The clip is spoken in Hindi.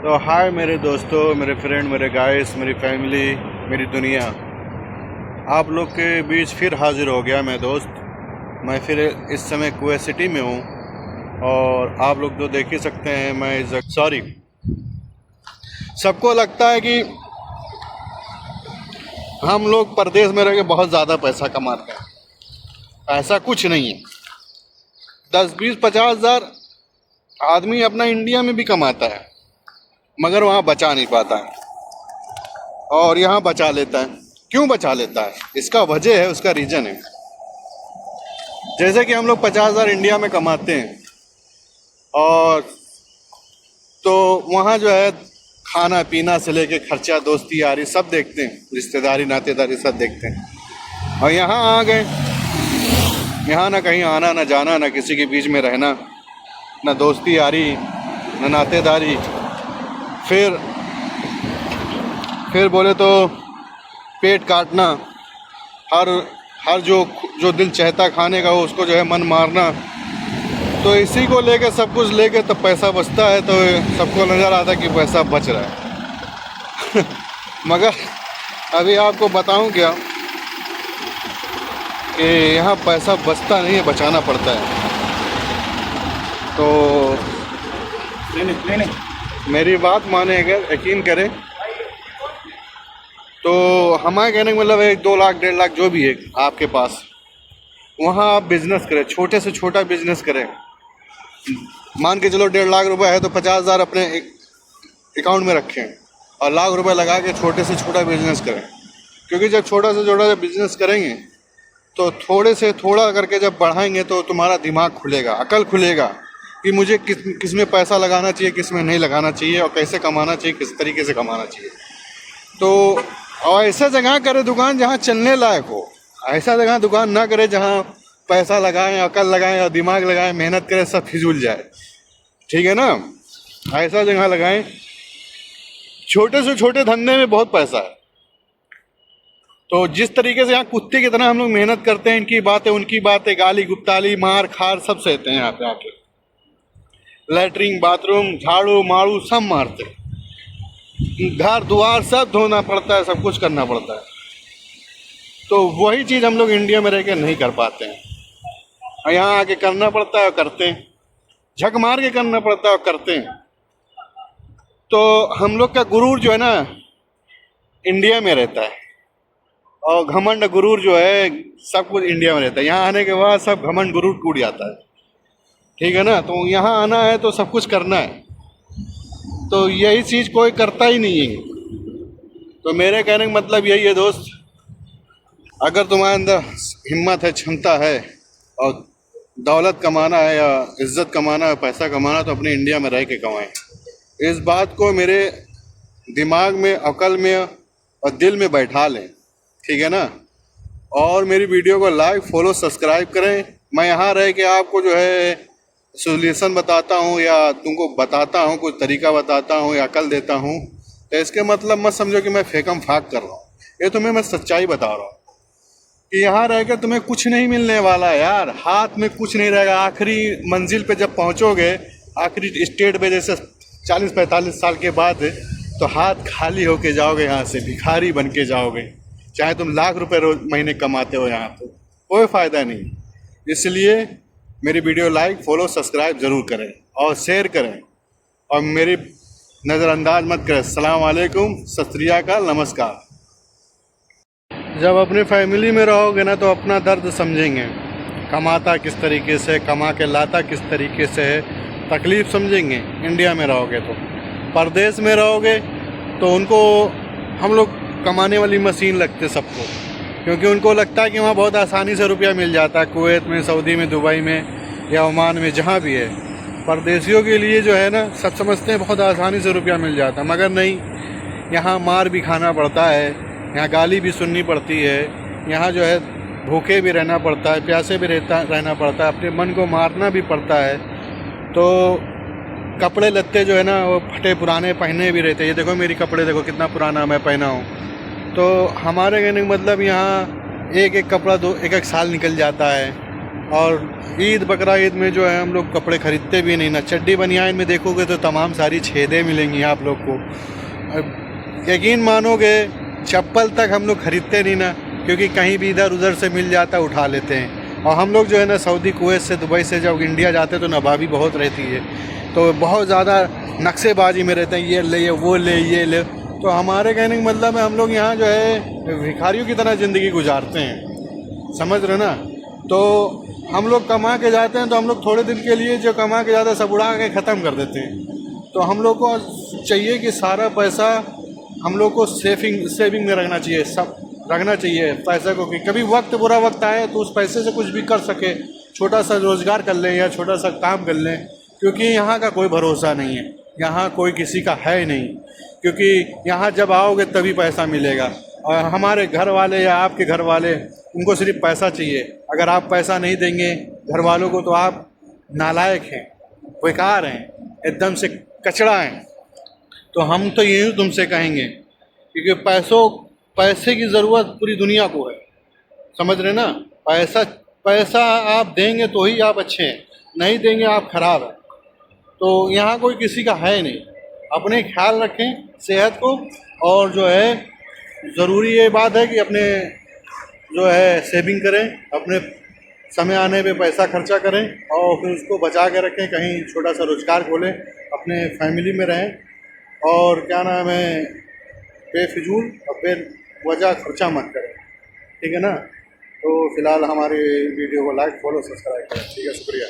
तो हाय मेरे दोस्तों, मेरे फ्रेंड, मेरे गाइस, मेरी फैमिली, मेरी दुनिया, आप लोग के बीच फिर हाजिर हो गया मैं दोस्त। मैं फिर इस समय कुवैत सिटी में हूँ और आप लोग तो देख ही सकते हैं मैं सॉरी। सबको लगता है कि हम लोग परदेश में रह के बहुत ज़्यादा पैसा कमाते हैं। ऐसा कुछ नहीं है। 10, 20, 50 हज़ार आदमी अपना इंडिया में भी कमाता है, मगर वहाँ बचा नहीं पाता है और यहाँ बचा लेता है। क्यों बचा लेता है? इसका वजह है, उसका रीज़न है। जैसे कि हम लोग 50 हज़ार इंडिया में कमाते हैं और तो वहाँ जो है खाना पीना से लेके खर्चा, दोस्ती यारी सब देखते हैं, रिश्तेदारी नातेदारी सब देखते हैं। और यहाँ आ गए, यहाँ ना कहीं आना ना जाना, ना किसी के बीच में रहना, ना दोस्ती यारी, ना नातेदारी। फिर बोले तो पेट काटना, हर जो दिल चाहता खाने का वो उसको जो है मन मारना। तो इसी को लेके सब कुछ लेके तो पैसा बचता है, तो सबको नज़र आता है कि पैसा बच रहा है मगर अभी आपको बताऊं क्या कि यहाँ पैसा बचता नहीं है, बचाना पड़ता है। तो नहीं, मेरी बात माने, अगर यकीन करें तो हमारे कहने का मतलब है 2 लाख 1.5 लाख जो भी है आपके पास, वहाँ आप बिज़नेस करें, छोटे से छोटा बिज़नेस करें। मान के चलो 1.5 लाख रुपए है तो 50 हज़ार अपने अकाउंट में रखें और लाख रुपए लगा के छोटे से छोटा बिज़नेस करें। क्योंकि जब छोटा से छोटा बिज़नेस करेंगे तो थोड़े से थोड़ा करके जब बढ़ाएंगे तो तुम्हारा दिमाग खुलेगा, अकल खुलेगा कि मुझे किस में पैसा लगाना चाहिए, किस में नहीं लगाना चाहिए, और कैसे कमाना चाहिए, किस तरीके से कमाना चाहिए। तो और ऐसा जगह करे दुकान जहाँ चलने लायक हो। ऐसा जगह दुकान ना करे जहाँ पैसा लगाएं, अकल लगाएं और दिमाग लगाएं, मेहनत करें, सब फिजूल जाए। ठीक है ना? ऐसा जगह लगाएं। छोटे से छोटे धंधे में बहुत पैसा है। तो जिस तरीके से यहाँ कुत्ते की तरह हम लोग मेहनत करते हैं, इनकी बातें उनकी बातें, गाली गुप्ताली मार खार सब सहते हैं यहाँ पे आके। लैट्रिन बाथरूम झाड़ू मारू सब मारते हैं, घर द्वार सब धोना पड़ता है, सब कुछ करना पड़ता है। तो वही चीज़ हम लोग इंडिया में रह के नहीं कर पाते हैं, और यहाँ आके करना पड़ता है और करते हैं, झक मार के करना पड़ता है और करते हैं। तो हम लोग का गुरूर जो है ना इंडिया में रहता है, और घमंड गुरूर जो है सब कुछ इंडिया में रहता है। यहाँ आने के बाद सब घमंड गुरूर टूट जाता है। ठीक है ना? तो यहाँ आना है तो सब कुछ करना है, तो यही चीज़ कोई करता ही नहीं है। तो मेरे कहने का मतलब यही है दोस्त, अगर तुम्हारे अंदर हिम्मत है, क्षमता है और दौलत कमाना है या इज़्ज़त कमाना है, पैसा कमाना, तो अपने इंडिया में रह के कमाएं। इस बात को मेरे दिमाग में, अकल में और दिल में बैठा लें। ठीक है ना? और मेरी वीडियो को लाइक, फॉलो, सब्सक्राइब करें। मैं यहाँ रह के आपको जो है सोल्यूशन बताता हूँ या तुमको बताता हूँ, कुछ तरीका बताता हूँ या अकल देता हूँ, तो इसके मतलब मत समझो कि मैं फेकम फाक कर रहा हूँ। ये तुम्हें मैं सच्चाई बता रहा हूँ कि यहाँ रह कर तुम्हें कुछ नहीं मिलने वाला है यार। हाथ में कुछ नहीं रहेगा। आखिरी मंजिल पे जब पहुँचोगे, आखिरी स्टेट पे, जैसे 40-45 साल के बाद, तो हाथ खाली होके जाओगे, यहाँ से भिखारी बन के जाओगे। चाहे तुम लाख रुपए रोज महीने कमाते हो, यहाँ तो कोई फ़ायदा नहीं। इसलिए मेरी वीडियो लाइक, फॉलो, सब्सक्राइब ज़रूर करें और शेयर करें, और मेरी नज़रअंदाज मत करें। अस्सलाम वालेकुम, सत श्री अकाल, नमस्कार। जब अपनी फैमिली में रहोगे ना तो अपना दर्द समझेंगे, कमाता किस तरीके से, कमा के लाता किस तरीके से है, तकलीफ़ समझेंगे। इंडिया में रहोगे तो, परदेश में रहोगे तो उनको हम लोग कमाने वाली मशीन लगते सबको, क्योंकि उनको लगता है कि वहाँ बहुत आसानी से रुपया मिल जाता है, कुवैत में, सऊदी में, दुबई में या ओमान में, जहाँ भी है। परदेशियों के लिए जो है ना, सब समझते हैं बहुत आसानी से रुपया मिल जाता है, मगर नहीं। यहाँ मार भी खाना पड़ता है, यहाँ गाली भी सुननी पड़ती है, यहाँ जो है भूखे भी रहना पड़ता है, प्यासे भी रहना पड़ता है, अपने मन को मारना भी पड़ता है। तो कपड़े लत्ते जो है ना वो फटे पुराने पहने भी रहते हैं। ये देखो मेरी कपड़े देखो कितना पुराना मैं पहना हूँ। तो हमारे कहने का मतलब यहाँ एक एक कपड़ा एक एक साल निकल जाता है, और ईद बकरा ईद में जो है हम लोग कपड़े ख़रीदते भी नहीं ना। चड्डी बनियान में देखोगे तो तमाम सारी छेदें मिलेंगी आप लोग को। यकीन मानोगे चप्पल तक हम लोग ख़रीदते नहीं ना, क्योंकि कहीं भी इधर उधर से मिल जाता है उठा लेते हैं। और हम लोग जो है ना सऊदी कुवैत से दुबई से जब इंडिया जाते हैं तो नवाबी बहुत रहती है, तो बहुत ज़्यादा नक्शेबाजी में रहते हैं, ये ले वो ले ये ले। तो हमारे कहने का मतलब है हम लोग यहाँ जो है भिखारियों की तरह ज़िंदगी गुजारते हैं, समझ रहे ना। तो हम लोग कमा के जाते हैं तो हम लोग थोड़े दिन के लिए जो कमा के जाते हैं सब उड़ा के ख़त्म कर देते हैं। तो हम लोग को चाहिए कि सारा पैसा हम लोग को सेविंग में रखना चाहिए, सब रखना चाहिए पैसे को, कि कभी वक्त बुरा वक्त आए तो उस पैसे से कुछ भी कर सके, छोटा सा रोज़गार कर लें या छोटा सा काम कर लें। क्योंकि यहाँ का कोई भरोसा नहीं है, यहाँ कोई किसी का है नहीं, क्योंकि यहाँ जब आओगे तभी पैसा मिलेगा। और हमारे घर वाले या आपके घर वाले, उनको सिर्फ पैसा चाहिए। अगर आप पैसा नहीं देंगे घर वालों को तो आप नालायक हैं, बेकार हैं, एकदम से कचड़ा हैं। तो हम तो यही तुमसे कहेंगे, क्योंकि पैसे की ज़रूरत पूरी दुनिया को है, समझ रहे ना। पैसा आप देंगे तो ही आप अच्छे हैं, नहीं देंगे आप ख़राब हैं। तो यहाँ कोई किसी का है नहीं। अपने ख्याल रखें सेहत को, और जो है ज़रूरी ये बात है कि अपने जो है सेविंग करें, अपने समय आने पे पैसा खर्चा करें और फिर उसको बचा के रखें, कहीं छोटा सा रोज़गार खोलें, अपने फैमिली में रहें। और क्या नाम है, बेफिजूल और बेवजह खर्चा मत करें, ठीक है ना। तो फ़िलहाल हमारे वीडियो को लाइक फॉलो सब्सक्राइब करें, ठीक है, शुक्रिया।